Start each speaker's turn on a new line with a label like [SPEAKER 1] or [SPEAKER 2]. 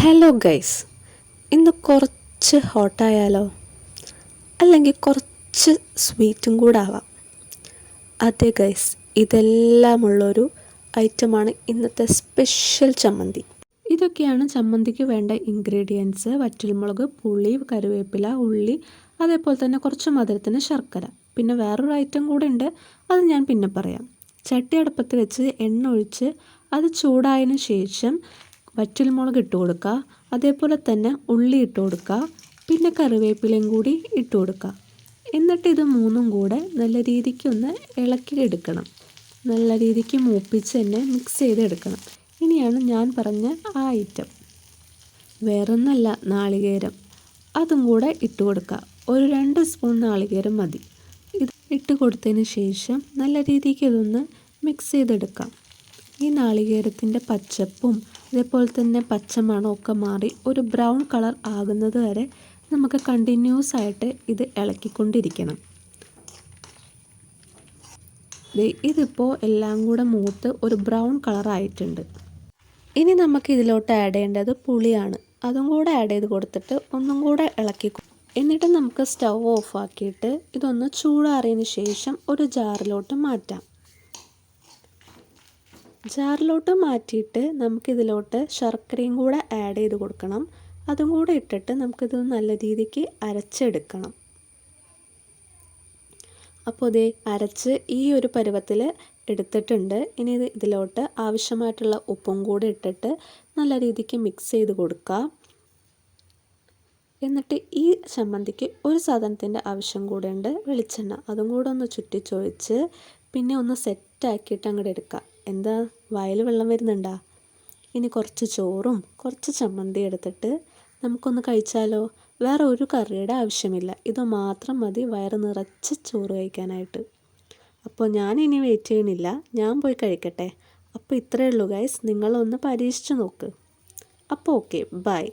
[SPEAKER 1] Hello guys, ഇന്ന് കുറച്ച് ഹോട്ടായാലോ? അല്ലെങ്കിൽ കുറച്ച് സ്വീറ്റും കൂടെ ആവാം. അതെ ഗൈസ്, ഇതെല്ലാമുള്ളൊരു ഐറ്റമാണ് ഇന്നത്തെ സ്പെഷ്യൽ ചമ്മന്തി. ഇതൊക്കെയാണ് ചമ്മന്തിക്ക് വേണ്ട ഇൻഗ്രീഡിയൻസ്: വറ്റൽമുളക്, പുളി, കറിവേപ്പില, ഉള്ളി, അതേപോലെ തന്നെ കുറച്ച് മധുരത്തിന് ശർക്കര. പിന്നെ വേറൊരു ഐറ്റം കൂടെ ഉണ്ട്, അത് ഞാൻ പിന്നെ പറയാം. ചട്ടി അടുപ്പത്ത് വെച്ച് എണ്ണ ഒഴിച്ച് അത് ചൂടായതിന് ശേഷം വറ്റൽമുളക് ഇട്ട് കൊടുക്കുക, അതേപോലെ തന്നെ ഉള്ളി ഇട്ട് കൊടുക്കുക, പിന്നെ കറിവേപ്പിലയും കൂടി ഇട്ട് കൊടുക്കുക. എന്നിട്ട് ഇത് മൂന്നും കൂടെ നല്ല രീതിക്ക് ഒന്ന് ഇളക്കിയെടുക്കണം. നല്ല രീതിക്ക് മൂപ്പിച്ച് തന്നെ മിക്സ് ചെയ്തെടുക്കണം. ഇനിയാണ് ഞാൻ പറഞ്ഞ ആ ഐറ്റം, വേറൊന്നല്ല, നാളികേരം. അതും കൂടെ ഇട്ട് കൊടുക്കുക. ഒരു 2 സ്പൂൺ നാളികേരം മതി. ഇത് ഇട്ട് കൊടുത്തതിന് ശേഷം നല്ല രീതിക്ക് ഇതൊന്ന് മിക്സ് ചെയ്തെടുക്കാം. ഈ നാളികേരത്തിൻ്റെ പച്ചപ്പും അതേപോലെ തന്നെ പച്ചമണമൊക്കെ മാറി ഒരു ബ്രൗൺ കളർ ആകുന്നത് വരെ നമുക്ക് കണ്ടിന്യൂസ് ആയിട്ട് ഇത് ഇളക്കിക്കൊണ്ടിരിക്കണം. ഇതിപ്പോൾ എല്ലാം കൂടെ മൂത്ത് ഒരു ബ്രൗൺ കളർ ആയിട്ടുണ്ട്. ഇനി നമുക്ക് ഇതിലോട്ട് ആഡ് ചെയ്യേണ്ടത് പുളിയാണ്. അതും കൂടെ ആഡ് ചെയ്ത് കൊടുത്തിട്ട് ഒന്നും കൂടെ ഇളക്കി. എന്നിട്ട് നമുക്ക് സ്റ്റൗ ഓഫ് ആക്കിയിട്ട് ഇതൊന്ന് ചൂടാറിയതിന് ശേഷം ഒരു ജാറിലോട്ട് മാറ്റാം. ജാറിലോട്ട് മാറ്റിയിട്ട് നമുക്കിതിലോട്ട് ശർക്കരയും കൂടെ ആഡ് ചെയ്ത് കൊടുക്കണം. അതും കൂടെ ഇട്ടിട്ട് നമുക്കിത് നല്ല രീതിക്ക് അരച്ചെടുക്കണം. അപ്പോൾ ഇതേ അരച്ച് ഈ ഒരു പരുവത്തിൽ എടുത്തിട്ടുണ്ട്. ഇനി ഇതിലോട്ട് ആവശ്യമായിട്ടുള്ള ഉപ്പും കൂടെ ഇട്ടിട്ട് നല്ല രീതിക്ക് മിക്സ് ചെയ്ത് കൊടുക്കുക. എന്നിട്ട് ഈ ചമ്മന്തിക്ക് ഒരു സാധനത്തിൻ്റെ ആവശ്യം കൂടെ ഉണ്ട്, വെളിച്ചെണ്ണ. അതും കൂടെ ഒന്ന് ചുറ്റിച്ചൊഴിച്ച് പിന്നെ ഒന്ന് സെറ്റാക്കിയിട്ട് അങ്ങോട്ട് എടുക്കുക. എന്താ വായിൽ വെള്ളം വരുന്നുണ്ടാ? ഇനി കുറച്ച് ചോറും കുറച്ച് ചമ്മന്തി എടുത്തിട്ട് നമുക്കൊന്ന് കഴിച്ചാലോ? വേറെ ഒരു കറിയുടെ ആവശ്യമില്ല, ഇത് മാത്രം മതി വയറ് നിറച്ച് ചോറ് കഴിക്കാനായിട്ട്. അപ്പോൾ ഞാൻ ഇനി വെയിറ്റ് ചെയ്യണില്ല, ഞാൻ പോയി കഴിക്കട്ടെ. അപ്പോൾ ഇത്രയേ ഉള്ളൂ ഗൈസ്, നിങ്ങളൊന്ന് പരീക്ഷിച്ച് നോക്ക്. അപ്പോൾ ഓക്കെ, ബൈ.